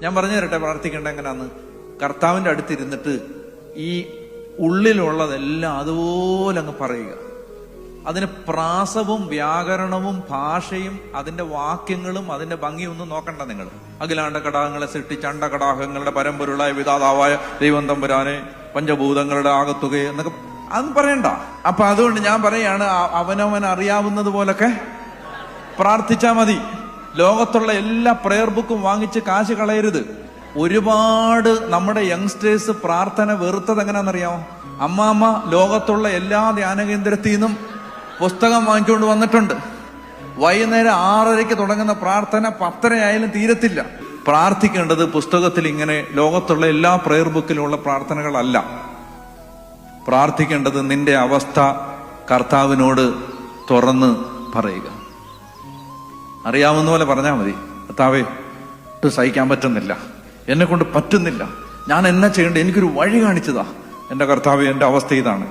ഞാൻ പറഞ്ഞു തരട്ടെ പ്രാർത്ഥിക്കേണ്ട എങ്ങനെയാന്ന്. കർത്താവിന്റെ അടുത്തിരുന്നിട്ട് ഈ ഉള്ളിലുള്ളതെല്ലാം അതുപോലെ അങ്ങ് പറയുക. അതിന് പ്രാസവും വ്യാകരണവും ഭാഷയും അതിന്റെ വാക്യങ്ങളും അതിന്റെ ഭംഗിയൊന്നും നോക്കണ്ട നിങ്ങൾ. അഖിലാണ്ട കടാഹങ്ങളെ സൃഷ്ടിച്ച അണ്ടകടാഹങ്ങളുടെ പരമ്പൊരുളായ വിധാതാവായ ദൈവം തമ്പുരാനെ, പഞ്ചഭൂതങ്ങളുടെ ആകത്തുകയെ എന്നൊക്കെ അത് പറയണ്ട. അപ്പൊ അതുകൊണ്ട് ഞാൻ പറയാണ്, അവനവൻ അറിയാവുന്നത് പോലൊക്കെ പ്രാർത്ഥിച്ചാ മതി. ലോകത്തുള്ള എല്ലാ പ്രെയർ ബുക്കും വാങ്ങിച്ച് കാശ് കളയരുത്. ഒരുപാട് നമ്മുടെ യങ്സ്റ്റേഴ്സ് പ്രാർത്ഥന വെറുത്തത് എങ്ങനെയാണെന്നറിയാമോ? അമ്മാമ്മ ലോകത്തുള്ള എല്ലാ ധ്യാന കേന്ദ്രത്തിൽ നിന്നും പുസ്തകം വാങ്ങിച്ചുകൊണ്ട് വന്നിട്ടുണ്ട്. വൈകുന്നേരം 6:30 തുടങ്ങുന്ന പ്രാർത്ഥന 10:30 ആയാലും തീരത്തില്ല. പ്രാർത്ഥിക്കേണ്ടത് പുസ്തകത്തിൽ ഇങ്ങനെ ലോകത്തുള്ള എല്ലാ പ്രെയർ ബുക്കിലുള്ള പ്രാർത്ഥനകളല്ല. പ്രാർത്ഥിക്കേണ്ടത് നിന്റെ അവസ്ഥ കർത്താവിനോട് തുറന്ന് പറയുക. അറിയാവുന്ന പോലെ പറഞ്ഞാൽ മതി. കർത്താവേ, സഹിക്കാൻ പറ്റുന്നില്ല, എന്നെ കൊണ്ട് പറ്റുന്നില്ല, ഞാൻ എന്നാ ചെയ്യേണ്ടത്, എനിക്കൊരു വഴി കാണിച്ചതാ. എന്റെ കർത്താവേ, എന്റെ അവസ്ഥ ഇതാണ്.